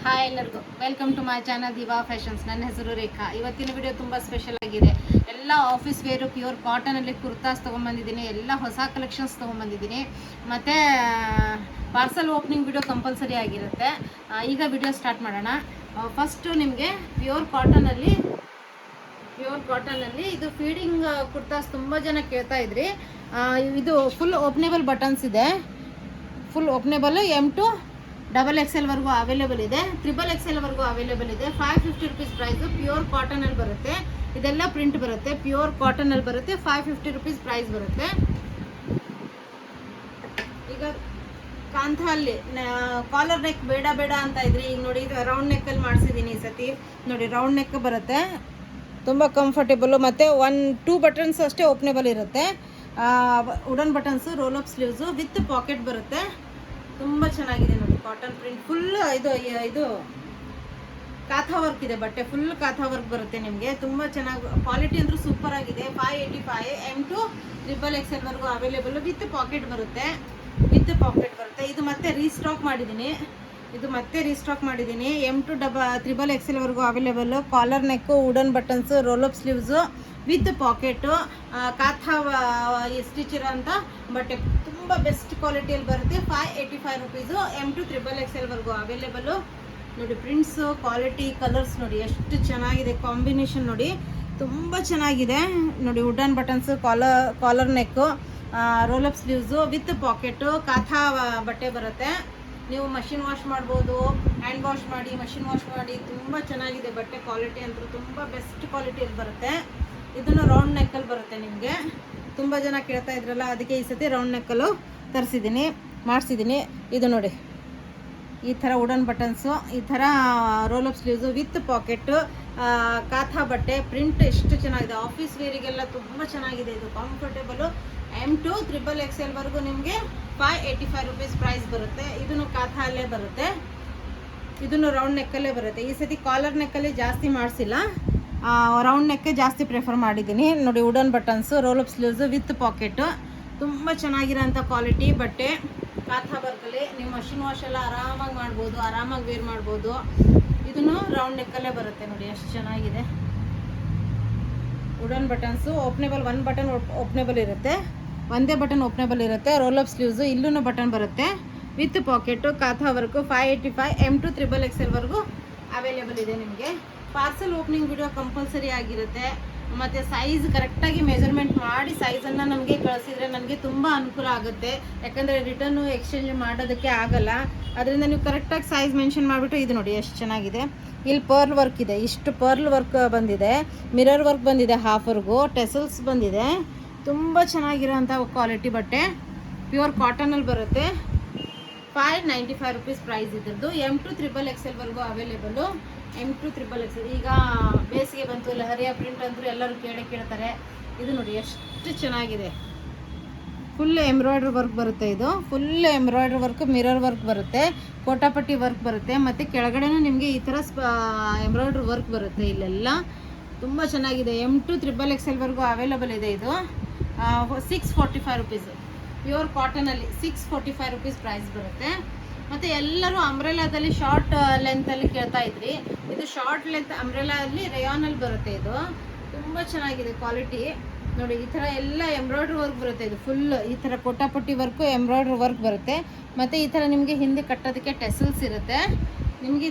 Hi ಎಲ್ಲರಿಗೂ welcome to my channel Diva Fashions. ನನ್ನ ಹೆಸರು ರೇಖಾ. ಇವತ್ತಿನ ವಿಡಿಯೋ ತುಂಬ ಸ್ಪೆಷಲ್ ಆಗಿದೆ. ಎಲ್ಲ ಆಫೀಸ್ ವೇರು ಪ್ಯೂರ್ ಕಾಟನಲ್ಲಿ ಕುರ್ತಾಸ್ ತೊಗೊಂಬಂದಿದ್ದೀನಿ. ಎಲ್ಲ ಹೊಸ ಕಲೆಕ್ಷನ್ಸ್ ತೊಗೊಂಬಂದಿದ್ದೀನಿ. ಮತ್ತು ಪಾರ್ಸಲ್ ಓಪನಿಂಗ್ ವಿಡಿಯೋ ಕಂಪಲ್ಸರಿ ಆಗಿರುತ್ತೆ. ಈಗ ವಿಡಿಯೋ ಸ್ಟಾರ್ಟ್ ಮಾಡೋಣ. ಫಸ್ಟು ನಿಮಗೆ ಪ್ಯೂರ್ ಕಾಟನಲ್ಲಿ ಇದು ಫೀಡಿಂಗ್ ಕುರ್ತಾಸ್ ತುಂಬ ಜನ ಕೇಳ್ತಾ ಇದ್ರಿ. ಇದು ಫುಲ್ ಓಪನೇಬಲ್ ಬಟನ್ಸ್ ಇದೆ. ಫುಲ್ ಓಪನೇಬಲ್ M2 XXL ವರೆಗೂ ಅವೈಲೇಬಲ್ ಇದೆ. XXL ವರೆಗೂ ಅವೈಲೇಬಲ್ ಇದೆ. 550 ರುಪೀಸ್ ಪ್ರೈಸು. ಪ್ಯೂರ್ ಕಾಟನಲ್ಲಿ ಬರುತ್ತೆ. ಇದೆಲ್ಲ ಪ್ರಿಂಟ್ ಬರುತ್ತೆ. ಪ್ಯೂರ್ ಕಾಟನಲ್ಲಿ ಬರುತ್ತೆ. 550 ರುಪೀಸ್ ಪ್ರೈಸ್ ಬರುತ್ತೆ. ಈಗ ಕಾಂಥಲ್ಲಿ ಕಾಲರ್ ನೆಕ್ ಬೇಡ ಅಂತ ಇದ್ರಿ. ಈಗ ನೋಡಿ ರೌಂಡ್ ನೆಕ್ಕಲ್ಲಿ ಮಾಡಿಸಿದ್ದೀನಿ ಈ ಸತಿ. ನೋಡಿ ರೌಂಡ್ ನೆಕ್ ಬರುತ್ತೆ. ತುಂಬ ಕಂಫರ್ಟೇಬಲು. ಮತ್ತು 1-2 ಬಟನ್ಸ್ ಅಷ್ಟೇ ಓಪನೇಬಲ್ ಇರುತ್ತೆ. Wooden buttons, roll up sleeves with pocket ಬರುತ್ತೆ. ತುಂಬ ಚೆನ್ನಾಗಿದೆ ನೋಡಿ. ಕಾಟನ್ ಪ್ರಿಂಟ್ ಫುಲ್ ಇದು ಕಾಥಾ ವರ್ಕ್ ಇದೆ. ಬಟ್ಟೆ ಫುಲ್ ಕಾಥಾ ವರ್ಕ್ ಬರುತ್ತೆ ನಿಮಗೆ. ತುಂಬ ಚೆನ್ನಾಗಿ ಕ್ವಾಲಿಟಿ ಅಂದರೂ ಸೂಪರ್ ಆಗಿದೆ. 585 M2 XXL ವರೆಗೂ ಅವೈಲೇಬಲ್. ವಿತ್ ಪಾಕೆಟ್ ಬರುತ್ತೆ. ಇದು ಮತ್ತೆ ರೀಸ್ಟಾಕ್ ಮಾಡಿದ್ದೀನಿ. M2 XXL ವರೆಗೂ available. Collar neck, wooden buttons, roll up sleeves with pocket, ಕಾಥಾ ಸ್ಟಿಚ್ ಇರೋ ಅಂತ ಬಟ್ಟೆ. ತುಂಬ ಬೆಸ್ಟ್ ಕ್ವಾಲಿಟಿಯಲ್ಲಿ ಬರುತ್ತೆ. 585 ರುಪೀಸು. M2 XXL ವರೆಗೂ ಅವೈಲೇಬಲು. ನೋಡಿ ಪ್ರಿಂಟ್ಸು, ಕ್ವಾಲಿಟಿ, ಕಲರ್ಸ್ ನೋಡಿ ಎಷ್ಟು ಚೆನ್ನಾಗಿದೆ. ಕಾಂಬಿನೇಷನ್ ನೋಡಿ ತುಂಬ ಚೆನ್ನಾಗಿದೆ. ನೋಡಿ wooden buttons, collar neck, roll up sleeves with pocket, ಕಾಥಾ ಬಟ್ಟೆ ಬರುತ್ತೆ. ನೀವು ಮಷಿನ್ ವಾಶ್ ಮಾಡ್ಬೋದು, ಹ್ಯಾಂಡ್ ವಾಶ್ ಮಾಡಿ, ಮಷಿನ್ ವಾಶ್ ಮಾಡಿ. ತುಂಬ ಚೆನ್ನಾಗಿದೆ ಬಟ್ಟೆ. ಕ್ವಾಲಿಟಿ ಅಂತೂ ತುಂಬ ಬೆಸ್ಟ್ ಕ್ವಾಲಿಟಿಯಲ್ಲಿ ಬರುತ್ತೆ. ಇದನ್ನು ರೌಂಡ್ ನೆಕ್ಕಲ್ಲಿ ಬರುತ್ತೆ ನಿಮಗೆ. ತುಂಬ ಜನ ಕೇಳ್ತಾ ಇದ್ರಲ್ಲ, ಅದಕ್ಕೆ ಈ ಸತಿ ರೌಂಡ್ ನೆಕ್ಕಲ್ಲೂ ಮಾಡಿಸಿದ್ದೀನಿ. ಇದು ನೋಡಿ ಈ ಥರ ವುಡನ್ ಬಟನ್ಸು, ಈ ಥರ roll up sleeves with pocket, ಕಾಥಾ ಬಟ್ಟೆ. ಪ್ರಿಂಟ್ ಎಷ್ಟು ಚೆನ್ನಾಗಿದೆ. ಆಫೀಸ್ ವೇರಿಗೆಲ್ಲ ತುಂಬ ಚೆನ್ನಾಗಿದೆ. ಇದು ಕಂಫರ್ಟೇಬಲು. M2 XXL ವರೆಗೂ ನಿಮಗೆ 585 ರುಪೀಸ್ ಪ್ರೈಸ್ ಬರುತ್ತೆ. ಇದನ್ನು ಕಾಥಾ ಅಲ್ಲೇ ಬರುತ್ತೆ. ಇದನ್ನು ರೌಂಡ್ ನೆಕ್ಕಲ್ಲೇ ಬರುತ್ತೆ. ಈ ಸತಿ ಕಾಲರ್ ನೆಕ್ಕಲ್ಲಿ ಜಾಸ್ತಿ ಮಾಡಿಸಿಲ್ಲ, ರೌಂಡ್ ನೆಕ್ಕೆ ಜಾಸ್ತಿ ಪ್ರಿಫರ್ ಮಾಡಿದ್ದೀನಿ. ನೋಡಿ wooden buttons, roll up sleeves with pocket. ತುಂಬ ಚೆನ್ನಾಗಿರೋಂಥ ಕ್ವಾಲಿಟಿ ಬಟ್ಟೆ. ಕಾಥಾ ವರ್ಕಲ್ಲಿ ನೀವು ಮಷಿನ್ ವಾಶ್ ಎಲ್ಲ ಆರಾಮಾಗಿ ಮಾಡ್ಬೋದು, ಆರಾಮಾಗಿ ವೇರ್ ಮಾಡ್ಬೋದು. ಇದನ್ನು ರೌಂಡ್ ನೆಕ್ಕಲ್ಲೇ ಬರುತ್ತೆ. ನೋಡಿ ಎಷ್ಟು ಚೆನ್ನಾಗಿದೆ. Wooden buttons openable. ಒಂದು ಬಟನ್ ಓಪನೇಬಲ್ ಇರುತ್ತೆ. ಒಂದೇ ಬಟನ್ ಓಪನೇಬಲ್ ಇರುತ್ತೆ. ರೋಲ್ ಅಪ್ ಸ್ಲೀವ್ಸು ಇಲ್ಲೂ ಬಟನ್ ಬರುತ್ತೆ ವಿತ್ ಪಾಕೆಟು, ಕಾಥಾ ವರ್ಕು. 585 M2 XXL ವರೆಗೂ ಅವೈಲೇಬಲ್ ಇದೆ ನಿಮಗೆ. ಪಾರ್ಸಲ್ ಓಪನಿಂಗ್ ವಿಡಿಯೋ ಕಂಪಲ್ಸರಿ ಆಗಿರುತ್ತೆ. ಮತ್ತು ಸೈಜ್ ಕರೆಕ್ಟಾಗಿ ಮೆಜರ್ಮೆಂಟ್ ಮಾಡಿ ಸೈಜನ್ನು ನಮಗೆ ಕಳಿಸಿದರೆ ನನಗೆ ತುಂಬ ಅನುಕೂಲ ಆಗುತ್ತೆ. ಯಾಕಂದರೆ ರಿಟರ್ನು ಎಕ್ಸ್ಚೇಂಜ್ ಮಾಡೋದಕ್ಕೆ ಆಗಲ್ಲ. ಅದರಿಂದ ನೀವು ಕರೆಕ್ಟಾಗಿ ಸೈಜ್ ಮೆನ್ಷನ್ ಮಾಡಿಬಿಟ್ಟು. ಇದು ನೋಡಿ ಎಷ್ಟು ಚೆನ್ನಾಗಿದೆ. ಇಲ್ಲಿ ಪರ್ಲ್ ವರ್ಕ್ ಇದೆ. ಇಷ್ಟು ಪರ್ಲ್ ವರ್ಕ್ ಬಂದಿದೆ. ಮಿರರ್ ವರ್ಕ್ ಬಂದಿದೆ ಹಾಫ್ವರೆಗೂ. ಟೆಸಲ್ಸ್ ಬಂದಿದೆ. ತುಂಬ ಚೆನ್ನಾಗಿರೋಂಥ ಕ್ವಾಲಿಟಿ ಬಟ್ಟೆ. ಪ್ಯೂರ್ ಕಾಟನಲ್ಲಿ ಬರುತ್ತೆ. 595 ರುಪೀಸ್ ಪ್ರೈಸ್ ಇದ್ದದ್ದು. M2 XXL ವರೆಗೂ ಅವೈಲೇಬಲು. M2 XXL. ಈಗ ಬೇಸಿಗೆ ಬಂತು, ಲಹರಿಯ ಪ್ರಿಂಟ್ ಅಂದರೂ ಎಲ್ಲರೂ ಕೇಳ್ತಾರೆ. ಇದು ನೋಡಿ ಎಷ್ಟು ಚೆನ್ನಾಗಿದೆ. ಫುಲ್ ಎಂಬ್ರಾಯ್ಡ್ರಿ ವರ್ಕ್ ಬರುತ್ತೆ. ಇದು full embroidery work, mirror work ಬರುತ್ತೆ, ಕೋಟಾಪಟ್ಟಿ ವರ್ಕ್ ಬರುತ್ತೆ. ಮತ್ತು ಕೆಳಗಡೆನೂ ನಿಮಗೆ ಈ ಥರ ಎಂಬ್ರಾಯ್ಡ್ರಿ ವರ್ಕ್ ಬರುತ್ತೆ. ಇಲ್ಲೆಲ್ಲ ತುಂಬ ಚೆನ್ನಾಗಿದೆ. M2 XXL ವರೆಗೂ ಅವೈಲೇಬಲ್ ಇದೆ. ಇದು 645 ರುಪೀಸು. ಪ್ಯೂರ್ ಕಾಟನಲ್ಲಿ 645 ರುಪೀಸ್ ಪ್ರೈಸ್ ಬರುತ್ತೆ. ಮತ್ತು ಎಲ್ಲರೂ ಅಂಬ್ರೆಲಾದಲ್ಲಿ ಶಾರ್ಟ್ ಲೆಂತಲ್ಲಿ ಕೇಳ್ತಾ ಇದ್ರಿ. ಇದು ಶಾರ್ಟ್ ಲೆಂತ್ ಅಂಬ್ರೆಲಲ್ಲಿ ರೇಯಾನಲ್ಲಿ ಬರುತ್ತೆ. ಇದು ತುಂಬ ಚೆನ್ನಾಗಿದೆ ಕ್ವಾಲಿಟಿ. ನೋಡಿ ಈ ಥರ ಎಲ್ಲ ಎಂಬ್ರಾಯ್ಡ್ರಿ ವರ್ಕ್ ಬರುತ್ತೆ. ಇದು ಫುಲ್ ಈ ಥರ ಕೋಟಾಪಟ್ಟಿ ವರ್ಕು, ಎಂಬ್ರಾಯ್ಡ್ರಿ ವರ್ಕ್ ಬರುತ್ತೆ. ಮತ್ತು ಈ ಥರ ನಿಮಗೆ ಹಿಂದೆ ಕಟ್ಟೋದಕ್ಕೆ ಟೆಸಲ್ಸ್ ಇರುತ್ತೆ. ನಿಮಗೆ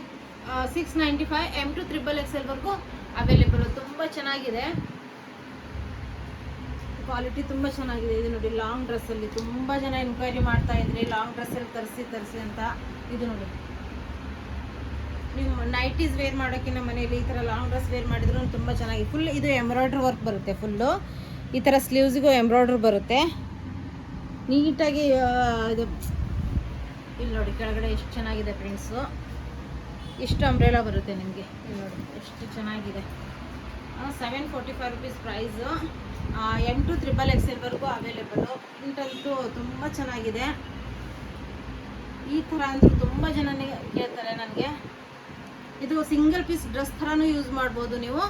695 M2 XXL ವರೆಗೂ ಅವೈಲೇಬಲು. ತುಂಬ ಚೆನ್ನಾಗಿದೆ ಕ್ವಾಲಿಟಿ. ತುಂಬ ಚೆನ್ನಾಗಿದೆ. ಇದು ನೋಡಿ ಲಾಂಗ್ ಡ್ರೆಸ್ಸಲ್ಲಿ ತುಂಬ ಜನ ಎನ್ಕ್ವೈರಿ ಮಾಡ್ತಾ ಇದ್ರಿ, ಲಾಂಗ್ ಡ್ರೆಸ್ಸಲ್ಲಿ ತರಿಸಿ ಅಂತ. ಇದು ನೋಡಿ ನೀವು ನೈಟೀಸ್ ವೇರ್ ಮಾಡೋಕ್ಕಿಂತ ಮನೆಯಲ್ಲಿ ಈ ಥರ ಲಾಂಗ್ ಡ್ರೆಸ್ ವೇರ್ ಮಾಡಿದ್ರು ತುಂಬ ಚೆನ್ನಾಗಿ. ಫುಲ್ ಇದು ಎಂಬ್ರಾಯ್ಡ್ರಿ ವರ್ಕ್ ಬರುತ್ತೆ. ಫುಲ್ಲು ಈ ಥರ ಸ್ಲೀವ್ಸಿಗೂ ಎಂಬ್ರಾಯ್ಡ್ರಿ ಬರುತ್ತೆ ನೀಟಾಗಿ. ಇದು ಇಲ್ಲಿ ನೋಡಿ ಕೆಳಗಡೆ ಎಷ್ಟು ಚೆನ್ನಾಗಿದೆ ಪ್ರಿಂಟ್ಸು. ಇಷ್ಟು ಅಂಬ್ರೆಲಾ ಬರುತ್ತೆ ನಿಮಗೆ. ಇಲ್ಲಿ ನೋಡಿ ಎಷ್ಟು ಚೆನ್ನಾಗಿದೆ. 745 ರುಪೀಸ್ ಪ್ರೈಸು. M2 XXL ವರೆಗೂ ಅವೈಲೇಬಲು. ಪ್ರಿಂಟಂತೂ ತುಂಬ ಚೆನ್ನಾಗಿದೆ. ಈ ಥರ ಅಂತೂ ತುಂಬ ಜನನೇ ಕೇಳ್ತಾರೆ ನನಗೆ. ಇದು ಸಿಂಗಲ್ ಪೀಸ್ ಡ್ರೆಸ್ ಥರನೂ ಯೂಸ್ ಮಾಡ್ಬೋದು ನೀವು.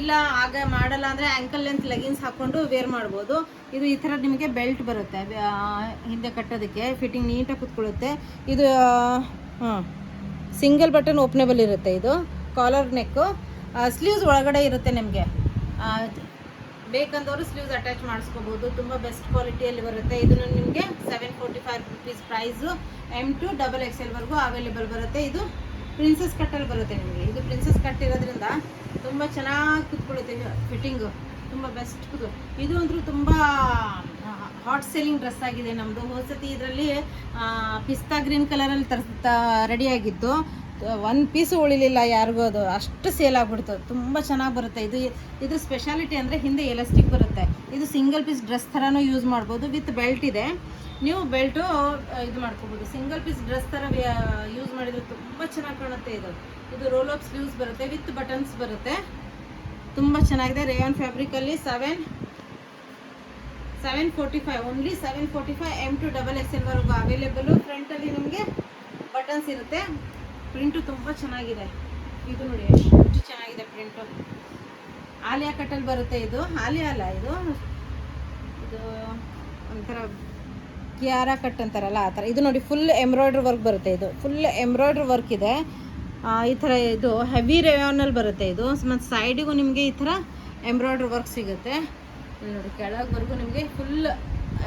ಇಲ್ಲ ಆಗ ಮಾಡಲ್ಲ ಅಂದರೆ ಆ್ಯಂಕಲ್ ಲೆಂತ್ ಲೆಗಿನ್ಸ್ ಹಾಕ್ಕೊಂಡು ವೇರ್ ಮಾಡ್ಬೋದು. ಇದು ಈ ಥರ ನಿಮಗೆ ಬೆಲ್ಟ್ ಬರುತ್ತೆ ಹಿಂದೆ ಕಟ್ಟೋದಕ್ಕೆ. ಫಿಟ್ಟಿಂಗ್ ನೀಟಾಗಿ ಕೂತ್ಕೊಳ್ಳುತ್ತೆ. ಇದು ಸಿಂಗಲ್ ಬಟನ್ ಓಪನೇಬಲ್ ಇರುತ್ತೆ. ಇದು ಕಾಲರ್ ನೆಕ್ಕು, ಸ್ಲೀವ್ಸ್ ಒಳಗಡೆ ಇರುತ್ತೆ ನಿಮಗೆ. ಬೇಕಂದವರು ಸ್ಲೀವ್ಸ್ ಅಟ್ಯಾಚ್ ಮಾಡಿಸ್ಕೋಬೋದು. ತುಂಬ ಬೆಸ್ಟ್ ಕ್ವಾಲಿಟಿಯಲ್ಲಿ ಬರುತ್ತೆ. ಇದನ್ನು ನಿಮಗೆ 745 rupees price. M2 XXL available ಬರುತ್ತೆ. ಇದು ಪ್ರಿನ್ಸಸ್ ಕಟ್ಟಲ್ಲಿ ಬರುತ್ತೆ ನಿಮಗೆ. ಇದು ಪ್ರಿನ್ಸಸ್ ಕಟ್ ಇರೋದ್ರಿಂದ ತುಂಬ ಚೆನ್ನಾಗಿ ಕುತ್ಕೊಳ್ಳುತ್ತೆ. ಫಿಟ್ಟಿಂಗು ತುಂಬ ಬೆಸ್ಟ್ ಇದು ಅಂದರೂ ತುಂಬ ಹಾಟ್ ಸೆಲ್ಲಿಂಗ್ ಡ್ರೆಸ್ ಆಗಿದೆ ನಮ್ಮದು. ಹೋದ್ಸತಿ ಇದರಲ್ಲಿ ಪಿಸ್ತಾ ಗ್ರೀನ್ ಕಲರಲ್ಲಿ ರೆಡಿಯಾಗಿತ್ತು. ಒಂದು ಪೀಸು ಉಳಿಲಿಲ್ಲ ಯಾರಿಗೂ, ಅದು ಅಷ್ಟು ಸೇಲ್ ಆಗಿಬಿಡ್ತು. ತುಂಬ ಚೆನ್ನಾಗಿ ಬರುತ್ತೆ. ಇದು ಸ್ಪೆಷಾಲಿಟಿ ಅಂದರೆ ಹಿಂದೆ ಎಲಾಸ್ಟಿಕ್ ಬರುತ್ತೆ. ಇದು ಸಿಂಗಲ್ ಪೀಸ್ ಡ್ರೆಸ್ ಥರನೂ ಯೂಸ್ ಮಾಡ್ಬೋದು. ವಿತ್ ಬೆಲ್ಟ್ ಇದೆ, ನೀವು ಬೆಲ್ಟು ಇದು ಮಾಡ್ಕೋಬೋದು. ಸಿಂಗಲ್ ಪೀಸ್ ಡ್ರೆಸ್ ಥರ ಯೂಸ್ ಮಾಡಿದರೆ ತುಂಬ ಚೆನ್ನಾಗಿ ಕಾಣುತ್ತೆ. ಇದು ರೋಲ್ ಅಪ್ ಸ್ಲೀವ್ಸ್ ಬರುತ್ತೆ, ವಿತ್ ಬಟನ್ಸ್ ಬರುತ್ತೆ. ತುಂಬ ಚೆನ್ನಾಗಿದೆ. ರೇಯಾನ್ ಫ್ಯಾಬ್ರಿಕಲ್ಲಿ 745 ಓನ್ಲಿ 745. M2 XXL available. ಫ್ರಂಟಲ್ಲಿ ನಿಮಗೆ ಬಟನ್ಸ್ ಇರುತ್ತೆ. ಪ್ರಿಂಟು ತುಂಬ ಚೆನ್ನಾಗಿದೆ. ಇದು ನೋಡಿ ಎಷ್ಟು ಚೆನ್ನಾಗಿದೆ ಪ್ರಿಂಟು. ಆಲಿಯಾ ಕಟ್ಟಲ್ಲಿ ಬರುತ್ತೆ. ಇದು ಆಲಿಯಾ ಅಲ್ಲ, ಇದು ಒಂಥರ ಕಿಯಾರಾ ಕಟ್ ಅಂತಾರಲ್ಲ ಆ ಥರ. ಇದು ನೋಡಿ ಫುಲ್ ಎಂಬ್ರಾಯ್ಡ್ರಿ ವರ್ಕ್ ಬರುತ್ತೆ. ಇದು ಫುಲ್ ಎಂಬ್ರಾಯ್ಡ್ರಿ ವರ್ಕ್ ಇದೆ. ಈ ಥರ ಇದು ಹೆವಿ ರೇಯಾನಲ್ಲಿ ಬರುತ್ತೆ. ಇದು ಮತ್ತು ಸೈಡಿಗೂ ನಿಮಗೆ ಈ ಥರ ಎಂಬ್ರಾಯ್ಡ್ರಿ ವರ್ಕ್ ಸಿಗುತ್ತೆ. ಇಲ್ಲಿ ನೋಡಿ ಕೆಳಗವರೆಗೂ ನಿಮಗೆ ಫುಲ್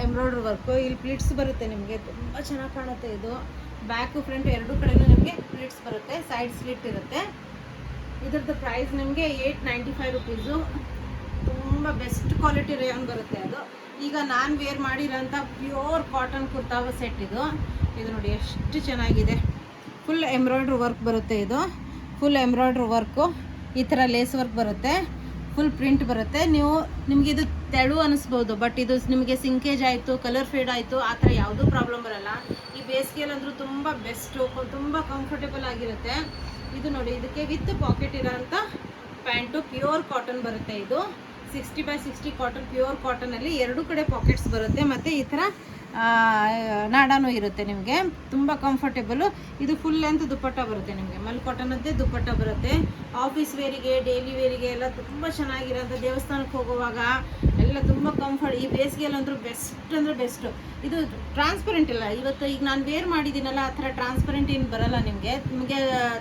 ಎಂಬ್ರಾಯ್ಡ್ರಿ ವರ್ಕು. ಇಲ್ಲಿ ಪ್ಲಿಟ್ಸ್ ಬರುತ್ತೆ ನಿಮಗೆ, ತುಂಬ ಚೆನ್ನಾಗಿ ಕಾಣುತ್ತೆ. ಇದು ಬ್ಯಾಕು ಫ್ರಂಟ್ ಎರಡೂ ಕಡೆಯೂ ನಿಮಗೆ ಪ್ಲಿಟ್ಸ್ ಬರುತ್ತೆ, ಸೈಡ್ ಸ್ಲಿಟ್ ಇರುತ್ತೆ. ಇದ್ರದ್ದು ಪ್ರೈಸ್ ನಿಮಗೆ 895 ರುಪೀಸು. ತುಂಬ ಬೆಸ್ಟ್ ಕ್ವಾಲಿಟಿ ರೇಯಾನ್ ಬರುತ್ತೆ. ಅದು ಈಗ ನಾನು ವೇರ್ ಮಾಡಿರೋಂಥ ಪ್ಯೂರ್ ಕಾಟನ್ ಕುರ್ತಾವ ಸೆಟ್ ಇದು ನೋಡಿ ಎಷ್ಟು ಚೆನ್ನಾಗಿದೆ. ಫುಲ್ ಎಂಬ್ರಾಯ್ಡ್ರಿ ವರ್ಕ್ ಬರುತ್ತೆ. ಇದು ಫುಲ್ ಎಂಬ್ರಾಯ್ಡ್ರಿ ವರ್ಕು, ಈ ಥರ ಲೇಸ್ ವರ್ಕ್ ಬರುತ್ತೆ, ಫುಲ್ ಪ್ರಿಂಟ್ ಬರುತ್ತೆ. ನಿಮಗೆ ಇದು ತೆಳು ಅನ್ನಿಸ್ಬೋದು, ಬಟ್ ಇದು ನಿಮಗೆ ಸಿಂಕೇಜ್ ಆಯಿತು, ಕಲರ್ ಫೇಡ್ ಆಯಿತು, ಆ ಥರ ಯಾವುದೂ ಪ್ರಾಬ್ಲಮ್ ಬರೋಲ್ಲ. ಈ ಬೇಸಿಗೆಯಲ್ಲಿ ಅಂದರೂ ತುಂಬ ಬೆಸ್ಟು, ತುಂಬ ಕಂಫರ್ಟೇಬಲ್ ಆಗಿರುತ್ತೆ. ಇದು ನೋಡಿ, ಇದಕ್ಕೆ ವಿತ್ ಪಾಕೆಟ್ ಇರೋಂಥ ಪ್ಯಾಂಟು, ಪ್ಯೂರ್ ಕಾಟನ್ ಬರುತ್ತೆ. ಇದು 60x60 ಕಾಟನ್, ಪ್ಯೂರ್ ಕಾಟನಲ್ಲಿ ಎರಡೂ ಕಡೆ ಪಾಕೆಟ್ಸ್ ಬರುತ್ತೆ. ಮತ್ತು ಈ ಥರ ನಾಡಾನು ಇರುತ್ತೆ ನಿಮಗೆ, ತುಂಬ ಕಂಫರ್ಟೇಬಲು. ಇದು ಫುಲ್ ಲೆಂತ್ ದುಪ್ಪಟ್ಟ ಬರುತ್ತೆ ನಿಮಗೆ, ಮಲ್ ಕಾಟನದ್ದೇ ದುಪ್ಪಟ್ಟ ಬರುತ್ತೆ. ಆಫೀಸ್ ವೇರಿಗೆ, ಡೈಲಿ ವೇರಿಗೆ ಎಲ್ಲ ತುಂಬ ಚೆನ್ನಾಗಿರೋಂಥ, ದೇವಸ್ಥಾನಕ್ಕೆ ಹೋಗುವಾಗ ಎಲ್ಲ ತುಂಬ ಕಂಫರ್ಟ್. ಈ ಬೇಸಿಗೆಯಲ್ಲಂದ್ರೂ ಬೆಸ್ಟ್ ಅಂದರೆ ಬೆಸ್ಟು. ಇದು ಟ್ರಾನ್ಸ್ಪರೆಂಟ್ ಇಲ್ಲ. ಈಗ ನಾನು ವೇರ್ ಮಾಡಿದ್ದೀನಲ್ಲ, ಆ ಥರ ಟ್ರಾನ್ಸ್ಪರೆಂಟ್ ಏನು ಬರೋಲ್ಲ ನಿಮಗೆ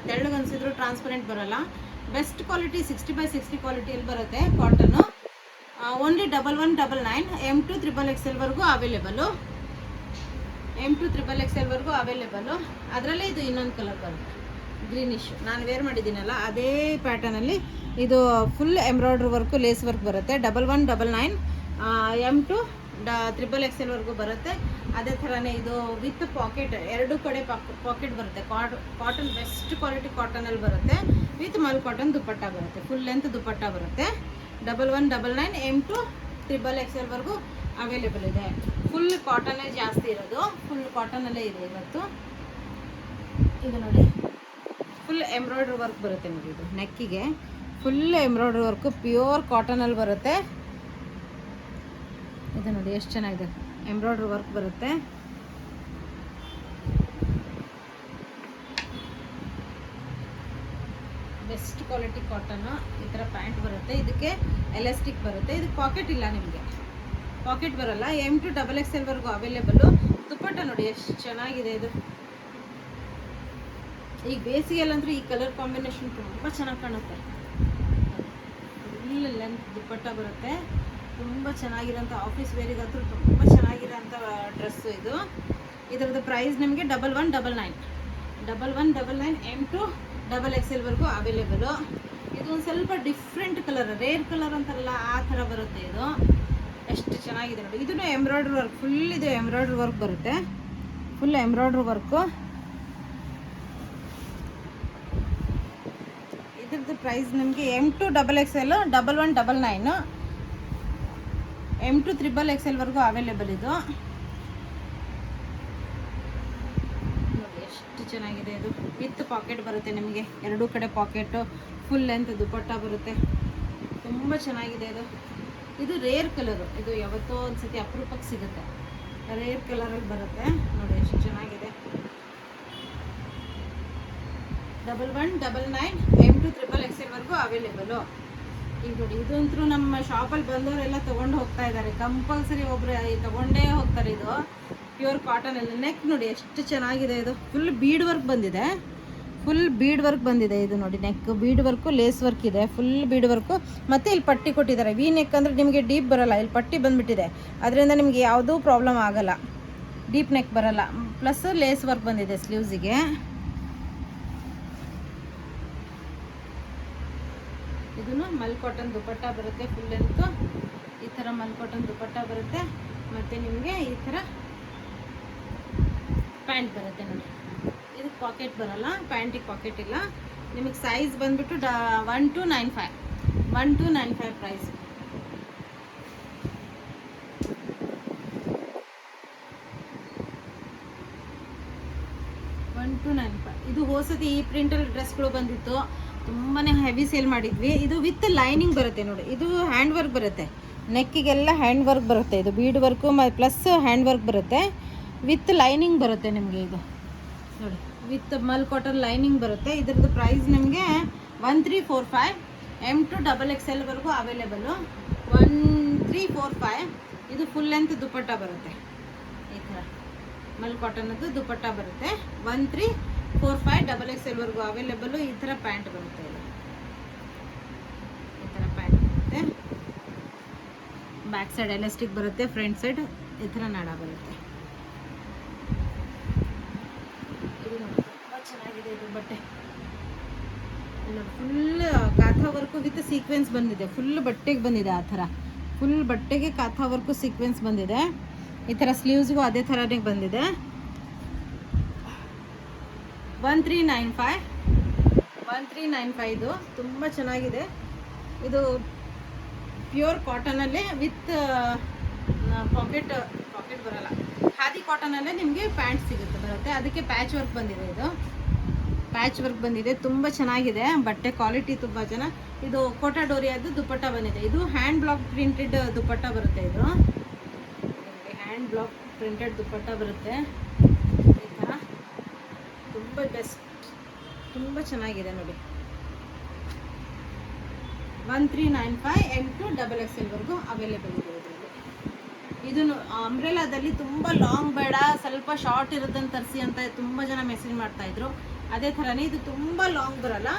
ತೆಳ್ಳಗನ್ಸಿದ್ರು ಟ್ರಾನ್ಸ್ಪರೆಂಟ್ ಬರೋಲ್ಲ. ಬೆಸ್ಟ್ ಕ್ವಾಲಿಟಿ 60x60 ಕ್ವಾಲಿಟಿಯಲ್ಲಿ ಬರುತ್ತೆ cotton. Only 1199. M2 XXL available. M2 XXL available. ಅದರಲ್ಲೇ ಇದು ಇನ್ನೊಂದು ಕಲರ್ ಬರುತ್ತೆ, ಗ್ರೀನಿಶ್. ನಾನು ವೇರ್ ಮಾಡಿದ್ದೀನಲ್ಲ ಅದೇ ಪ್ಯಾಟರ್ನಲ್ಲಿ ಇದು full embroidery work, lace work ಬರುತ್ತೆ. 1199. M2 XXL ಬರುತ್ತೆ. ಅದೇ ಥರನೇ ಇದು ವಿತ್ ಪಾಕೆಟ್, ಎರಡೂ ಕಡೆ ಪಾಕೆಟ್ ಬರುತ್ತೆ. ಕಾಟನ್ ಬೆಸ್ಟ್ ಕ್ವಾಲಿಟಿ ಕಾಟನಲ್ಲಿ ಬರುತ್ತೆ. ವಿತ್ ಮಲ್ ಕಾಟನ್ ದುಪ್ಪಟ್ಟ ಬರುತ್ತೆ, ಫುಲ್ ಲೆಂತ್ ದುಪ್ಪಟ್ಟ ಬರುತ್ತೆ. 1199. M2 XXL ಅವೈಲೇಬಲ್ ಇದೆ. ಫುಲ್ ಕಾಟನ್ನೇ ಜಾಸ್ತಿ ಇರೋದು, ಫುಲ್ ಕಾಟನಲ್ಲೇ ಇದೆ ಇವತ್ತು. ಇದು ನೋಡಿ ಫುಲ್ ಎಂಬ್ರಾಯ್ಡ್ರಿ ವರ್ಕ್ ಬರುತ್ತೆ ನೋಡಿ. ಇದು ನೆಕ್ಕಿಗೆ ಫುಲ್ ಎಂಬ್ರಾಯ್ಡ್ರಿ ವರ್ಕು, ಪ್ಯೂರ್ ಕಾಟನಲ್ಲಿ ಬರುತ್ತೆ. ಇದು ನೋಡಿ ಎಷ್ಟು ಚೆನ್ನಾಗಿದೆ, ಎಂಬ್ರಾಯ್ಡ್ರಿ ವರ್ಕ್ ಬರುತ್ತೆ. Best quality cotton. ಈ ಥರ ಪ್ಯಾಂಟ್ ಬರುತ್ತೆ, ಇದಕ್ಕೆ ಎಲಾಸ್ಟಿಕ್ ಬರುತ್ತೆ. ಇದಕ್ಕೆ ಪಾಕೆಟ್ ಇಲ್ಲ, ನಿಮಗೆ ಪಾಕೆಟ್ ಬರೋಲ್ಲ. M2 XXL available. ದುಪ್ಪಟ್ಟ ನೋಡಿ ಎಷ್ಟು ಚೆನ್ನಾಗಿದೆ. ಇದು ಈಗ ಬೇಸಿಗೆಯಲ್ಲಂದ್ರೂ ಈ ಕಲರ್ ಕಾಂಬಿನೇಷನ್ ತುಂಬ ಚೆನ್ನಾಗಿ ಕಾಣುತ್ತೆ. ಫುಲ್ ಲೆಂತ್ ದುಪ್ಪಟ್ಟ ಬರುತ್ತೆ, ತುಂಬ ಚೆನ್ನಾಗಿರೋಂಥ ಆಫೀಸ್ ವೇರಿಗಂತೂ ತುಂಬ ಚೆನ್ನಾಗಿರೋಂಥ ಡ್ರೆಸ್ಸು ಇದು. ಇದರದ್ದು ಪ್ರೈಸ್ ನಿಮಗೆ 1199. 1199. M2 XXL available. ಇದು ಒಂದು ಸ್ವಲ್ಪ ಡಿಫ್ರೆಂಟ್ ಕಲರ್, ರೇರ್ ಕಲರ್ ಅಂತಾರಲ್ಲ ಆ ಥರ ಬರುತ್ತೆ. ಇದು ಎಷ್ಟು ಚೆನ್ನಾಗಿದೆ ನೋಡಿ. ಇದನ್ನು ಎಂಬ್ರಾಯ್ಡ್ರಿ ವರ್ಕ್, ಫುಲ್ ಇದು ಎಂಬ್ರಾಯ್ಡ್ರಿ ವರ್ಕ್ ಬರುತ್ತೆ, ಫುಲ್ ಎಂಬ್ರಾಯ್ಡ್ರಿ ವರ್ಕು. ಇದ್ರದ್ದು ಪ್ರೈಸ್ ನಿಮಗೆ M2 XXL 1199. M2 XXL available ಇದು. ನೋಡಿ ಎಷ್ಟು ಚೆನ್ನಾಗಿದೆ. ಇದು ವಿತ್ ಪಾಕೆಟ್ ಬರುತ್ತೆ ನಿಮಗೆ, ಎರಡೂ ಕಡೆ ಪಾಕೆಟು, ಫುಲ್ ಲೆಂತ್ ದುಪ್ಪಟ್ಟ ಬರುತ್ತೆ. ತುಂಬ ಚೆನ್ನಾಗಿದೆ. ಇದು ರೇರ್ ಕಲರು. ಇದು ಯಾವತ್ತೋ ಒಂದ್ಸತಿ ಅಪರೂಪಕ್ಕೆ ಸಿಗುತ್ತೆ, ರೇರ್ ಕಲರಲ್ಲಿ ಬರುತ್ತೆ. ನೋಡಿ ಎಷ್ಟು ಚೆನ್ನಾಗಿದೆ. 1199. M2 XXL available. ಈಗ ನೋಡಿ ಇದಂತೂ ನಮ್ಮ ಶಾಪಲ್ಲಿ ಬಂದವರೆಲ್ಲ ತೊಗೊಂಡು ಹೋಗ್ತಾ ಇದ್ದಾರೆ, ಕಂಪಲ್ಸರಿ ಒಬ್ಬರು ತೊಗೊಂಡೇ ಹೋಗ್ತಾರೆ. ಇದು ಪ್ಯೂರ್ ಕಾಟನಲ್ಲಿ. ನೆಕ್ ನೋಡಿ ಎಷ್ಟು ಚೆನ್ನಾಗಿದೆ. ಇದು ಫುಲ್ ಬೀಡ್ ವರ್ಕ್ ಬಂದಿದೆ, ಫುಲ್ ಬೀಡ್ ವರ್ಕ್ ಬಂದಿದೆ. ಇದು ನೋಡಿ neck bead work, lace work ಇದೆ, ಫುಲ್ ಬೀಡ್ ವರ್ಕು. ಮತ್ತು ಇಲ್ಲಿ ಪಟ್ಟಿ ಕೊಟ್ಟಿದ್ದಾರೆ. ವಿ ನೆಕ್ ಅಂದರೆ ನಿಮಗೆ ಡೀಪ್ ಬರೋಲ್ಲ, ಇಲ್ಲಿ ಪಟ್ಟಿ ಬಂದುಬಿಟ್ಟಿದೆ, ಅದರಿಂದ ನಿಮಗೆ ಯಾವುದೂ ಪ್ರಾಬ್ಲಮ್ ಆಗೋಲ್ಲ, ಡೀಪ್ ನೆಕ್ ಬರೋಲ್ಲ. ಪ್ಲಸ್ ಲೇಸ್ ವರ್ಕ್ ಬಂದಿದೆ ಸ್ಲೀವ್ಸಿಗೆ. ಇದನ್ನು ಮಲ್ ಕಾಟನ್ ದುಪಟ್ಟ ಬರುತ್ತೆ, ಫುಲ್ ಲೆಂತು ಈ ಥರ ಮಲ್ ಕಾಟನ್ ದುಪಟ್ಟ ಬರುತ್ತೆ. ಮತ್ತು ನಿಮಗೆ ಈ ಥರ ಪ್ಯಾಂಟ್ ಬರುತ್ತೆ ನೋಡಿ. ಇದಕ್ಕೆ ಪಾಕೆಟ್ ಬರಲ್ಲ, ಪ್ಯಾಂಟಿಗೆ ಪಾಕೆಟ್ ಇಲ್ಲ. ನಿಮಗೆ ಸೈಜ್ ಬಂದುಬಿಟ್ಟು 1295, 1295 ಪ್ರೈಸ್. ಇದು ಹೊಸತಿ ಈ ಪ್ರಿಂಟಲ್ಲಿ ಡ್ರೆಸ್ಗಳು ಬಂದಿತ್ತು, ತುಂಬಾ ಹೆವಿ ಸೇಲ್ ಮಾಡಿದ್ವಿ. ಇದು ವಿತ್ ಲೈನಿಂಗ್ ಬರುತ್ತೆ ನೋಡಿ. ಇದು ಹ್ಯಾಂಡ್ ವರ್ಕ್ ಬರುತ್ತೆ, ನೆಕ್ಕಿಗೆಲ್ಲ ಹ್ಯಾಂಡ್ ವರ್ಕ್ ಬರುತ್ತೆ. ಇದು bead work plus hand work ಬರುತ್ತೆ, ವಿತ್ ಲೈನಿಂಗ್ ಬರುತ್ತೆ ನಿಮಗೆ. ಇದು ನೋಡಿ ವಿತ್ ಮಲ್ ಕಾಟನ್ ಲೈನಿಂಗ್ ಬರುತ್ತೆ. ಇದ್ರದ್ದು ಪ್ರೈಸ್ ನಿಮಗೆ 1345, M2 XXL ವರೆಗೂ ಅವೈಲೇಬಲು. 1345. ಇದು ಫುಲ್ ಲೆಂತ್ ದುಪಟ್ಟ ಬರುತ್ತೆ, ಈ ಥರ ಮಲ್ ಕಾಟನ್ನದ್ದು ದುಪಟ್ಟ ಬರುತ್ತೆ. 1345 XXL ವರೆಗೂ ಅವೈಲೇಬಲು. ಈ ಥರ ಪ್ಯಾಂಟ್ ಬರುತ್ತೆ, ಇದು ಈ ಥರ ಪ್ಯಾಂಟ್ ಬರುತ್ತೆ. ಬ್ಯಾಕ್ ಸೈಡ್ ಎಲಾಸ್ಟಿಕ್ ಬರುತ್ತೆ, ಫ್ರಂಟ್ ಸೈಡ್ ಈ ಥರ ನಾಡ ಬರುತ್ತೆ. ಚೆನ್ನಾಗಿದೆ ಇದು ಬಟ್ಟೆ. ಫುಲ್ ಕಾಥಾ ವರ್ಕು ವಿತ್ ಸೀಕ್ವೆನ್ಸ್ ಬಂದಿದೆ, ಫುಲ್ ಬಟ್ಟೆಗೆ ಬಂದಿದೆ. ಆ ಥರ ಫುಲ್ ಬಟ್ಟೆಗೆ ಕಾಥಾ ವರ್ಕು ಸೀಕ್ವೆನ್ಸ್ ಬಂದಿದೆ. ಈ ಥರ ಸ್ಲೀವ್ಸ್ಗೂ ಅದೇ ಥರನೇ ಬಂದಿದೆ. 1395, 1395. ಇದು ತುಂಬ ಚೆನ್ನಾಗಿದೆ. ಇದು ಪ್ಯೂರ್ ಕಾಟನಲ್ಲೇ ವಿತ್ ಪಾಕೆಟ್ ಬರಲ್ಲ, ಖಾದಿ ಕಾಟನಲ್ಲೇ ನಿಮಗೆ ಪ್ಯಾಂಟ್ ಬರುತ್ತೆ. ಅದಕ್ಕೆ ಪ್ಯಾಚ್ ವರ್ಕ್ ಬಂದಿದೆ. ಇದು ಪ್ಯಾಚ್ ವರ್ಕ್ ಬಂದಿದೆ, ತುಂಬ ಚೆನ್ನಾಗಿದೆ ಬಟ್ಟೆ, ಕ್ವಾಲಿಟಿ ತುಂಬ ಚೆನ್ನಾಗಿ. ಇದು ಕೋಟಾ ಡೋರಿಯಾದ್ದು ದುಪಟ್ಟ ಬಂದಿದೆ. ಇದು ಹ್ಯಾಂಡ್ ಬ್ಲಾಕ್ ಪ್ರಿಂಟೆಡ್ ದುಪಟ್ಟ ಬರುತ್ತೆ. ಇದು ಹ್ಯಾಂಡ್ ಬ್ಲಾಕ್ ಪ್ರಿಂಟೆಡ್ ದುಪಟ್ಟ ಬರುತ್ತೆ, ಈ ಥರ ತುಂಬ ಬೆಸ್ಟ್, ತುಂಬ ಚೆನ್ನಾಗಿದೆ ನೋಡಿ. 1395, M2 XXL ವರೆಗೂ ಅವೈಲೇಬಲ್ ಇದೆ ಇದರಲ್ಲಿ. ಇದನ್ನು ಅಂಬ್ರೆಲಾದಲ್ಲಿ ತುಂಬ ಲಾಂಗ್ ಬೇಡ, ಸ್ವಲ್ಪ ಶಾರ್ಟ್ ಇರೋದನ್ನು ತರಿಸಿ ಅಂತ ತುಂಬ ಜನ ಮೆಸೇಜ್ ಮಾಡ್ತಾಯಿದ್ರು. ಅದೇ ಥರನೇ ಇದು ತುಂಬ ಲಾಂಗ್ ಬರಲ್ಲ,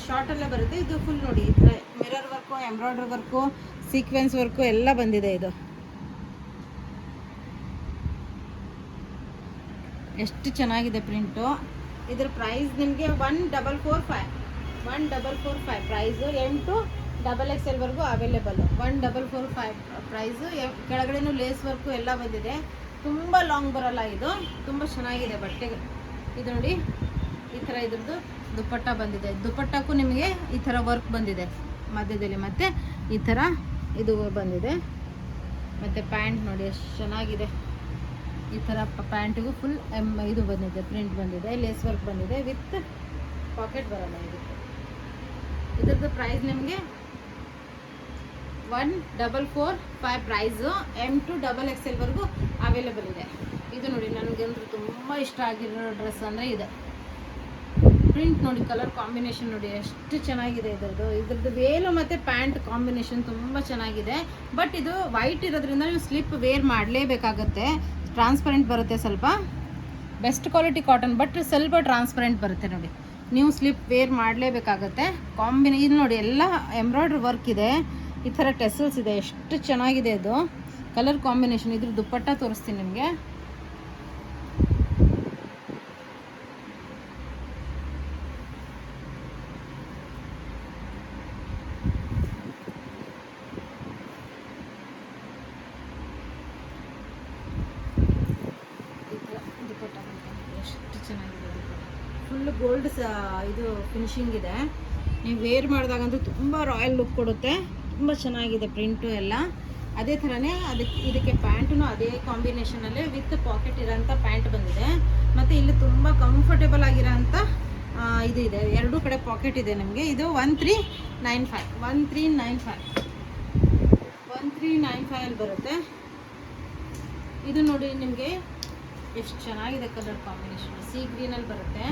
ಶಾರ್ಟಲ್ಲೇ ಬರುತ್ತೆ. ಇದು ಫುಲ್ ನೋಡಿ ಈ ಥರ mirror work, embroidery work, sequence work ಎಲ್ಲ ಬಂದಿದೆ. ಇದು ಎಷ್ಟು ಚೆನ್ನಾಗಿದೆ ಪ್ರಿಂಟು. ಇದ್ರ ಪ್ರೈಸ್ ನಿಮಗೆ 1445 ಪ್ರೈಸು. M2 XXL ವರೆಗೂ ಅವೈಲೇಬಲ್. 1445 ಪ್ರೈಸು. ಕೆಳಗಡೆನೂ ಲೇಸ್ ವರ್ಕು ಎಲ್ಲ ಬಂದಿದೆ, ತುಂಬ ಲಾಂಗ್ ಬರಲ್ಲ. ಇದು ತುಂಬ ಚೆನ್ನಾಗಿದೆ ಬಟ್ಟೆ. ಇದು ನೋಡಿ ಈ ಥರ ಇದ್ರದ್ದು ದುಪಟ್ಟ ಬಂದಿದೆ. ದುಪಟ್ಟಕ್ಕೂ ನಿಮಗೆ ಈ ಥರ ವರ್ಕ್ ಬಂದಿದೆ ಮಧ್ಯದಲ್ಲಿ, ಮತ್ತು ಈ ಥರ ಇದು ಬಂದಿದೆ. ಮತ್ತು ಪ್ಯಾಂಟ್ ನೋಡಿ ಎಷ್ಟು ಚೆನ್ನಾಗಿದೆ. ಈ ಥರ ಪ್ಯಾಂಟಿಗೂ ಫುಲ್ ಇದು ಬಂದಿದೆ, ಪ್ರಿಂಟ್ ಬಂದಿದೆ, ಲೇಸ್ ವರ್ಕ್ ಬಂದಿದೆ, ವಿತ್ ಪಾಕೆಟ್ ಬರಲ್ಲ ಇದಕ್ಕೆ. ಇದ್ರದ್ದು ಪ್ರೈಸ್ ನಿಮಗೆ 1445 ಪ್ರೈಸು. M2 XXL ವರೆಗೂ ಅವೈಲೇಬಲ್ ಇದೆ. ಇದು ನೋಡಿ ನನಗಂತೂ ತುಂಬ ಇಷ್ಟ ಆಗಿರೋ ಡ್ರೆಸ್ ಅಂದರೆ ಇದೆ. ಪ್ರಿಂಟ್ ನೋಡಿ, ಕಲರ್ ಕಾಂಬಿನೇಷನ್ ನೋಡಿ ಎಷ್ಟು ಚೆನ್ನಾಗಿದೆ ಇದ್ರದ್ದು ವೇಲು ಮತ್ತು ಪ್ಯಾಂಟ್ ಕಾಂಬಿನೇಷನ್ ತುಂಬ ಚೆನ್ನಾಗಿದೆ. ಬಟ್ ಇದು ವೈಟ್ ಇರೋದ್ರಿಂದ ನೀವು ಸ್ಲಿಪ್ ವೇರ್ ಮಾಡಲೇಬೇಕಾಗತ್ತೆ. ಟ್ರಾನ್ಸ್ಪರೆಂಟ್ ಬರುತ್ತೆ, ಸ್ವಲ್ಪ ಬೆಸ್ಟ್ ಕ್ವಾಲಿಟಿ ಕಾಟನ್, ಬಟ್ ಸ್ವಲ್ಪ ಟ್ರಾನ್ಸ್ಪರೆಂಟ್ ಬರುತ್ತೆ ನೋಡಿ. ನೀವು ಸ್ಲಿಪ್ ವೇರ್ ಮಾಡಲೇಬೇಕಾಗತ್ತೆ. ಇದು ನೋಡಿ ಎಲ್ಲ ಎಂಬ್ರಾಯ್ಡ್ರಿ ವರ್ಕ್ ಇದೆ, ಈ ಥರ ಟೆಸಲ್ಸ್ ಇದೆ, ಎಷ್ಟು ಚೆನ್ನಾಗಿದೆ ಇದು ಕಲರ್ ಕಾಂಬಿನೇಷನ್. ಇದ್ರ ದುಪಟ್ಟ ತೋರಿಸ್ತೀನಿ ನಿಮಗೆ. ದುಪಟ್ಟ ಎಷ್ಟು ಚೆನ್ನಾಗಿದೆ, ಫುಲ್ ಗೋಲ್ಡ್ ಇದು ಫಿನಿಶಿಂಗ್ ಇದೆ. ನೀವು ವೇರ್ ಮಾಡಿದಾಗಂತೂ ತುಂಬ ರಾಯಲ್ ಲುಕ್ ಕೊಡುತ್ತೆ, ತುಂಬ ಚೆನ್ನಾಗಿದೆ ಪ್ರಿಂಟು ಎಲ್ಲ. ಅದೇ ಥರನೇ ಇದಕ್ಕೆ ಪ್ಯಾಂಟೂ ಅದೇ ಕಾಂಬಿನೇಷನಲ್ಲೇ ವಿತ್ ಪಾಕೆಟ್ ಇರೋಂಥ ಪ್ಯಾಂಟ್ ಬಂದಿದೆ. ಮತ್ತು ಇಲ್ಲಿ ತುಂಬ ಕಂಫರ್ಟೇಬಲ್ ಆಗಿರೋಂಥ ಇದು ಇದೆ, ಎರಡೂ ಕಡೆ ಪಾಕೆಟ್ ಇದೆ ನಿಮಗೆ. ಇದು 1395 ಅಲ್ಲಿ ಬರುತ್ತೆ. ಇದು ನೋಡಿ ನಿಮಗೆ ಎಷ್ಟು ಚೆನ್ನಾಗಿದೆ ಕಲರ್ ಕಾಂಬಿನೇಷನ್, ಸೀ ಗ್ರೀನಲ್ಲಿ ಬರುತ್ತೆ,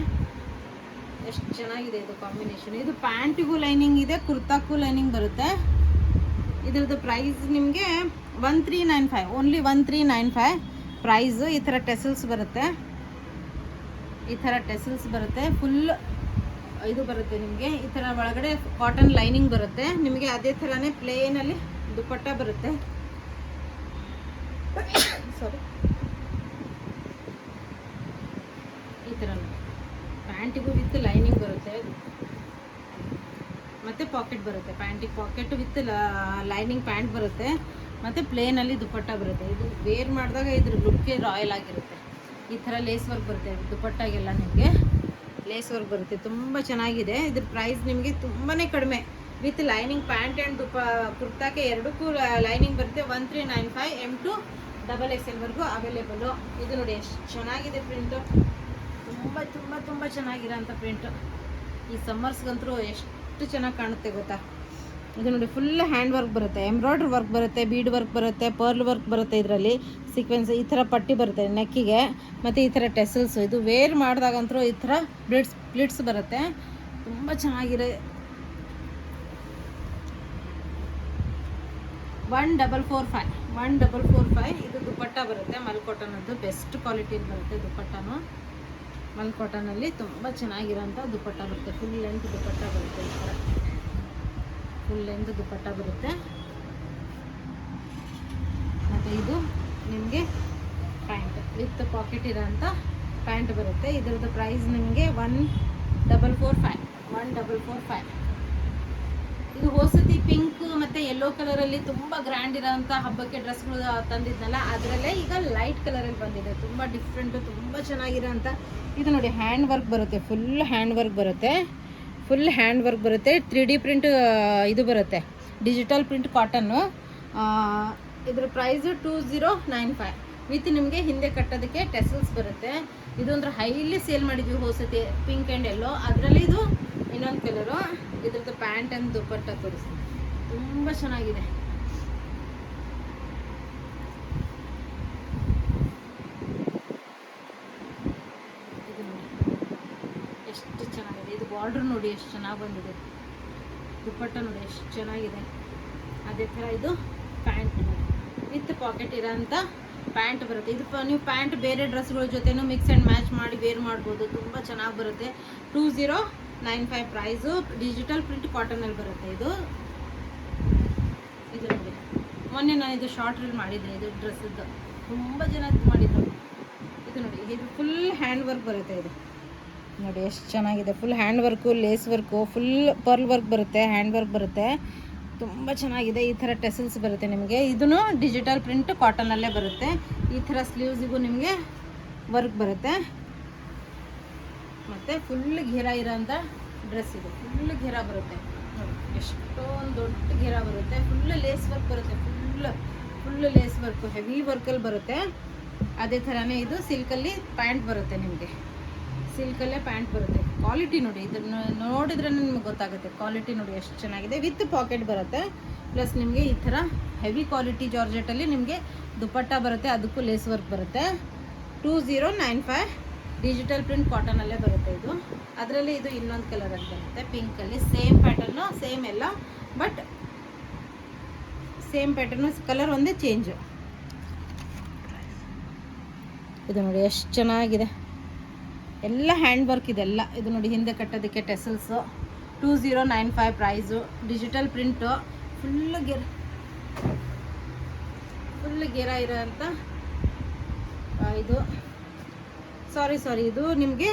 ಎಷ್ಟು ಚೆನ್ನಾಗಿದೆ ಇದು ಕಾಂಬಿನೇಷನ್. ಇದು ಪ್ಯಾಂಟಿಗೂ ಲೈನಿಂಗ್ ಇದೆ, ಕುರ್ತಾಕ್ಕೂ ಲೈನಿಂಗ್ ಬರುತ್ತೆ. ಇದ್ರದ್ದು ಪ್ರೈಸ್ ನಿಮಗೆ 1395, ಓನ್ಲಿ 1395 ಪ್ರೈಸು. ಈ ಥರ ಟೆಸಲ್ಸ್ ಬರುತ್ತೆ, ಈ ಥರ ಟೆಸಲ್ಸ್ ಬರುತ್ತೆ, ಫುಲ್ ಇದು ಬರುತ್ತೆ ನಿಮಗೆ. ಈ ಥರ ಒಳಗಡೆ ಕಾಟನ್ ಲೈನಿಂಗ್ ಬರುತ್ತೆ ನಿಮಗೆ. ಅದೇ ಥರನೇ ಪ್ಲೇನಲ್ಲಿ ದುಪಟ್ಟ ಬರುತ್ತೆ. ಸಾರಿ, ಈ ಥರ ಪ್ಯಾಂಟಿಗೂ ವಿತ್ ಲೈನಿಂಗ್ ಬರುತ್ತೆ ಮತ್ತು ಪಾಕೆಟ್ ಬರುತ್ತೆ. ಪ್ಯಾಂಟಿಗೆ ಪಾಕೆಟ್ ವಿತ್ ಲೈನಿಂಗ್ ಪ್ಯಾಂಟ್ ಬರುತ್ತೆ ಮತ್ತು ಪ್ಲೇನಲ್ಲಿ ದುಪಟ್ಟ ಬರುತ್ತೆ. ಇದು ವೇರ್ ಮಾಡಿದಾಗ ಇದ್ರ ಲುಕ್ಕೇ ರಾಯಲ್ ಆಗಿರುತ್ತೆ. ಈ ಥರ ಲೇಸ್ ವರ್ಕ್ ಬರುತ್ತೆ ದುಪಟ್ಟಾಗೆಲ್ಲ, ನಿಮಗೆ ಲೇಸ್ ವರ್ಕ್ ಬರುತ್ತೆ, ತುಂಬ ಚೆನ್ನಾಗಿದೆ. ಇದ್ರ ಪ್ರೈಸ್ ನಿಮಗೆ ತುಂಬಾ ಕಡಿಮೆ. ವಿತ್ ಲೈನಿಂಗ್ ಪ್ಯಾಂಟ್ ಆ್ಯಂಡ್ ಕುರ್ತಾಕ್ಕೆ ಎರಡಕ್ಕೂ ಲೈನಿಂಗ್ ಬರುತ್ತೆ. 1395 M to XXL ವರೆಗೂ ಅವೈಲೇಬಲು. ಇದು ನೋಡಿ ಎಷ್ಟು ಚೆನ್ನಾಗಿದೆ ಪ್ರಿಂಟು, ತುಂಬ ತುಂಬ ತುಂಬ ಚೆನ್ನಾಗಿರೋಂಥ ಪ್ರಿಂಟು. ಈ ಸಮ್ಮರ್ಸ್ಗಂತೂ ಎಷ್ಟು ಚೆನ್ನಾಗಿ ಕಾಣುತ್ತೆ ಗೊತ್ತಾ. ಇದು ನೋಡಿ ಫುಲ್ ಹ್ಯಾಂಡ್ ವರ್ಕ್ ಬರುತ್ತೆ, ಎಂಬ್ರಾಯ್ಡ್ರಿ ವರ್ಕ್ ಬರುತ್ತೆ, ಬೀಡ್ ವರ್ಕ್ ಬರುತ್ತೆ, ಪರ್ಲ್ ವರ್ಕ್ ಬರುತ್ತೆ. ಇದರಲ್ಲಿ ಸೀಕ್ವೆನ್ಸ್ ಈ ಥರ ಪಟ್ಟಿ ಬರುತ್ತೆ ನೆಕ್ಕಿಗೆ, ಮತ್ತು ಈ ಥರ ಟೆಸಲ್ಸ್. ಇದು ವೇರ್ ಮಾಡಿದಾಗಂತೂ ಈ ಥರ ಪ್ಲಿಟ್ಸ್ ಬರುತ್ತೆ, ತುಂಬ ಚೆನ್ನಾಗಿದೆ. 1445 ಇದು ದುಪಟ್ಟ ಬರುತ್ತೆ. ಮಲ್ ಕಾಟನದ್ದು ಬೆಸ್ಟ್ ಕ್ವಾಲಿಟಿಯಲ್ಲಿ ಬರುತ್ತೆ ದುಪಟ್ಟನು. ಮಲ್ ಕಾಟನಲ್ಲಿ ತುಂಬ ಚೆನ್ನಾಗಿರೋಂಥ ದುಪಟ್ಟ ಬರುತ್ತೆ. ಫುಲ್ ಲೆಂತ್ ದುಪಟ್ಟ ಬರುತ್ತೆ. ಈ ಥರ ಫುಲ್ ಲೆಂತ್ ದುಪಟ್ಟ ಬರುತ್ತೆ. ಮತ್ತು ಇದು ನಿಮಗೆ ಪ್ಯಾಂಟ್ ವಿತ್ ಪಾಕೆಟ್ ಇರೋಂಥ ಪ್ಯಾಂಟ್ ಬರುತ್ತೆ. ಇದರದ್ದು ಪ್ರೈಸ್ ನಿಮಗೆ 1445. ಇದು ಹೊಸತಿ ಪಿಂಕ್ ಮತ್ತು ಯೆಲ್ಲೋ ಕಲರಲ್ಲಿ ತುಂಬ ಗ್ರ್ಯಾಂಡ್ ಇರೋಂಥ ಹಬ್ಬಕ್ಕೆ ಡ್ರೆಸ್ಗಳು ತಂದಿದ್ನಲ್ಲ, ಅದರಲ್ಲೇ ಈಗ ಲೈಟ್ ಕಲರಲ್ಲಿ ಬಂದಿದೆ. ತುಂಬ ಡಿಫ್ರೆಂಟು, ತುಂಬ ಚೆನ್ನಾಗಿರೋಂಥ. ಇದು ನೋಡಿ ಹ್ಯಾಂಡ್ ವರ್ಕ್ ಬರುತ್ತೆ, ಫುಲ್ ಹ್ಯಾಂಡ್ ವರ್ಕ್ ಬರುತ್ತೆ, 3D ಪ್ರಿಂಟ್ ಇದು ಬರುತ್ತೆ, ಡಿಜಿಟಲ್ ಪ್ರಿಂಟ್ ಕಾಟನ್ನು. ಇದ್ರ ಪ್ರೈಸು 2095 ವಿತ್ ನಿಮಗೆ ಹಿಂದೆ ಕಟ್ಟೋದಕ್ಕೆ ಟೆಸಲ್ಸ್ ಬರುತ್ತೆ. ಇದು ಅಂದ್ರೆ ಹೈಲಿ ಸೇಲ್ ಮಾಡಿದ್ವಿ ಹೊಸತಿ, ಪಿಂಕ್ ಆ್ಯಂಡ್ ಎಲ್ಲೋ. ಅದರಲ್ಲಿ ಇದು ಇನ್ನೊಂದು ಕಲರು. ಇದ್ರದ್ದು ಪ್ಯಾಂಟ್ ಆ್ಯಂಡ್ ದುಪಟ್ಟ ತೋರಿಸ್ತೀನಿ, ತುಂಬ ಚೆನ್ನಾಗಿದೆ. ಇದು ನೋಡಿ ಎಷ್ಟು ಚೆನ್ನಾಗಿದೆ. ಇದು ಬಾರ್ಡ್ರ್ ನೋಡಿ ಎಷ್ಟು ಚೆನ್ನಾಗಿ ಬಂದಿದೆ. ದುಪಟ್ಟ ನೋಡಿ ಎಷ್ಟು ಚೆನ್ನಾಗಿದೆ. ಅದೇ ಥರ ಇದು ಪ್ಯಾಂಟ್ ವಿತ್ ಪಾಕೆಟ್ ಇರೋಂಥ ಪ್ಯಾಂಟ್ ಬರುತ್ತೆ. ಇದು ನೀವು ಪ್ಯಾಂಟ್ ಬೇರೆ ಡ್ರೆಸ್ಗಳ ಜೊತೆನೂ ಮಿಕ್ಸ್ ಆ್ಯಂಡ್ ಮ್ಯಾಚ್ ಮಾಡಿ ವೇರ್ ಮಾಡ್ಬೋದು, ತುಂಬ ಚೆನ್ನಾಗಿ ಬರುತ್ತೆ. 2095 ಪ್ರೈಸು. ಡಿಜಿಟಲ್ ಪ್ರಿಂಟ್ ಕಾಟನಲ್ಲಿ ಬರುತ್ತೆ. ಇದು ನೋಡಿ, ಮೊನ್ನೆ ನಾನು ಇದು ಶಾರ್ಟ್ ರೀಲ್ ಮಾಡಿದ್ದೆ ಇದು ಡ್ರೆಸ್ಸದ್ದು, ತುಂಬ ಜನ ಮಾಡಿದ್ರು. ಇದು ನೋಡಿ, ಇದು ಫುಲ್ ಹ್ಯಾಂಡ್ ವರ್ಕ್ ಬರುತ್ತೆ. ಇದು ನೋಡಿ ಎಷ್ಟು ಚೆನ್ನಾಗಿದೆ. Full hand work, lace work, full pearl work ಬರುತ್ತೆ, ಹ್ಯಾಂಡ್ ವರ್ಕ್ ಬರುತ್ತೆ, ತುಂಬ ಚೆನ್ನಾಗಿದೆ. ಈ ಥರ ಟೆಸಲ್ಸ್ ಬರುತ್ತೆ ನಿಮಗೆ. ಇದೂ ಡಿಜಿಟಲ್ ಪ್ರಿಂಟ್ ಕಾಟನಲ್ಲೇ ಬರುತ್ತೆ. ಈ ಥರ ಸ್ಲೀವ್ಸಿಗೂ ನಿಮಗೆ ವರ್ಕ್ ಬರುತ್ತೆ. ಮತ್ತು ಫುಲ್ ಘೇರ ಇರೋಂಥ ಡ್ರೆಸ್ ಇದು. ಫುಲ್ ಘೇರ ಬರುತ್ತೆ ನೋಡಿ, ಎಷ್ಟೊಂದು ದೊಡ್ಡ ಘೇರ ಬರುತ್ತೆ. ಫುಲ್ ಲೇಸ್ ವರ್ಕ್ ಬರುತ್ತೆ, ಫುಲ್ ಲೇಸ್ ವರ್ಕು, ಹೆವಿ ವರ್ಕಲ್ಲಿ ಬರುತ್ತೆ. ಅದೇ ಥರನೇ ಇದು ಸಿಲ್ಕಲ್ಲಿ ಪ್ಯಾಂಟ್ ಬರುತ್ತೆ ನಿಮಗೆ. ಸಿಲ್ಕಲ್ಲೇ ಪ್ಯಾಂಟ್ ಬರುತ್ತೆ. ಕ್ವಾಲಿಟಿ ನೋಡಿ, ಇದನ್ನು ನೋಡಿದ್ರೆ ನಿಮ್ಗೆ ಗೊತ್ತಾಗುತ್ತೆ. ಕ್ವಾಲಿಟಿ ನೋಡಿ ಎಷ್ಟು ಚೆನ್ನಾಗಿದೆ. ವಿತ್ ಪಾಕೆಟ್ ಬರುತ್ತೆ. ಪ್ಲಸ್ ನಿಮಗೆ ಈ ಥರ ಹೆವಿ ಕ್ವಾಲಿಟಿ ಜಾರ್ಜೆಟಲ್ಲಿ ನಿಮಗೆ ದುಪಟ್ಟ ಬರುತ್ತೆ, ಅದಕ್ಕೂ ಲೇಸ್ ವರ್ಕ್ ಬರುತ್ತೆ. 2095 ಡಿಜಿಟಲ್ ಪ್ರಿಂಟ್ ಕಾಟನಲ್ಲೇ ಬರುತ್ತೆ ಇದು. ಅದರಲ್ಲಿ ಇದು ಇನ್ನೊಂದು ಕಲರಲ್ಲಿ ಬರುತ್ತೆ, ಪಿಂಕಲ್ಲಿ. ಸೇಮ್ ಪ್ಯಾಟರ್ನು, ಸೇಮ್ ಎಲ್ಲ, ಬಟ್ ಸೇಮ್ ಪ್ಯಾಟರ್ನು, ಕಲರ್ ಒಂದೇ ಚೇಂಜು. ಇದು ನೋಡಿ ಎಷ್ಟು ಚೆನ್ನಾಗಿದೆ. ಎಲ್ಲ ಹ್ಯಾಂಡ್ ವರ್ಕ್ ಇದೆಲ್ಲ. ಇದು ನೋಡಿ ಹಿಂದೆ ಕಟ್ಟೋದಕ್ಕೆ tassels. 2095 price. Digital print, full ಗೆರ ಇರೋಂಥ ಇದು. ಸಾರಿ ಇದು ನಿಮಗೆ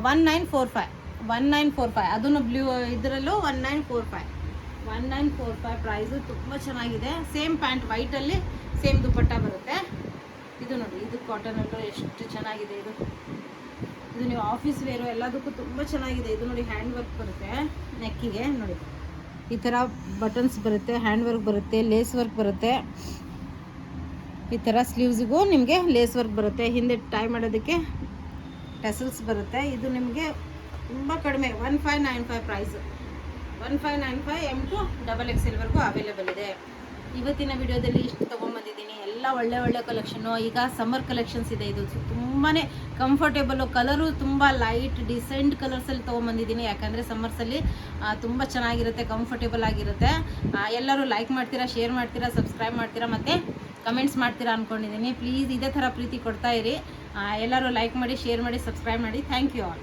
1945 ಅದನ್ನು ಬ್ಲೂ ಇದರಲ್ಲೂ 1945 ಪ್ರೈಸು. ತುಂಬ ಚೆನ್ನಾಗಿದೆ. ಸೇಮ್ ಪ್ಯಾಂಟ್ ವೈಟಲ್ಲಿ ಸೇಮ್ ದುಪಟ್ಟ ಬರುತ್ತೆ. ಇದು ನೋಡಿ, ಇದು ಕಾಟನಲ್ಲೂ ಎಷ್ಟು ಚೆನ್ನಾಗಿದೆ. ಇದು ನೀವು ಆಫೀಸ್ ವೇರು ಎಲ್ಲದಕ್ಕೂ ತುಂಬ ಚೆನ್ನಾಗಿದೆ. ಇದು ನೋಡಿ ಹ್ಯಾಂಡ್ ವರ್ಕ್ ಬರುತ್ತೆ ನೆಕ್ಕಿಗೆ. ನೋಡಿ ಈ ಥರ ಬಟನ್ಸ್ ಬರುತ್ತೆ, ಹ್ಯಾಂಡ್ ವರ್ಕ್ ಬರುತ್ತೆ, ಲೇಸ್ ವರ್ಕ್ ಬರುತ್ತೆ. ಈ ಥರ ಸ್ಲೀವ್ಸಿಗೂ ನಿಮಗೆ ಲೇಸ್ ವರ್ಕ್ ಬರುತ್ತೆ. ಹಿಂದೆ ಟೈ ಮಾಡೋದಕ್ಕೆ ಟೆಸಲ್ಸ್ ಬರುತ್ತೆ. ಇದು ನಿಮಗೆ ತುಂಬ ಕಡಿಮೆ, 1595 ಪ್ರೈಸು. 1595 M to XXL ವರೆಗೂ ಅವೈಲೇಬಲ್ ಇದೆ. ಇವತ್ತಿನ ವಿಡಿಯೋದಲ್ಲಿ ಇಷ್ಟು ತೊಗೊಂಬಂದಿದ್ದೀನಿ. ಎಲ್ಲ ಒಳ್ಳೆ ಕಲೆಕ್ಷನ್ನು. ಈಗ ಸಮ್ಮರ್ ಕಲೆಕ್ಷನ್ಸ್ ಇದೆ. ಇದು ತುಂಬಾ ಕಂಫರ್ಟೇಬಲು, ಕಲರು ತುಂಬ ಲೈಟ್ ಡಿಸೆಂಟ್ ಕಲರ್ಸಲ್ಲಿ ತೊಗೊಂಬಂದಿದ್ದೀನಿ. ಯಾಕಂದರೆ ಸಮ್ಮರ್ಸಲ್ಲಿ ತುಂಬ ಚೆನ್ನಾಗಿರುತ್ತೆ, ಕಂಫರ್ಟೇಬಲ್ ಆಗಿರುತ್ತೆ. ಎಲ್ಲರೂ ಲೈಕ್ ಮಾಡ್ತೀರಾ, ಶೇರ್ ಮಾಡ್ತೀರಾ, ಸಬ್ಸ್ಕ್ರೈಬ್ ಮಾಡ್ತೀರಾ, ಮತ್ತು ಕಮೆಂಟ್ಸ್ ಮಾಡ್ತೀರಾ ಅಂದ್ಕೊಂಡಿದ್ದೀನಿ. ಪ್ಲೀಸ್ ಇದೇ ಥರ ಪ್ರೀತಿ ಕೊಡ್ತಾ ಇರಿ. ಎಲ್ಲರೂ ಲೈಕ್ ಮಾಡಿ, ಶೇರ್ ಮಾಡಿ, ಸಬ್ಸ್ಕ್ರೈಬ್ ಮಾಡಿ. Thank you all.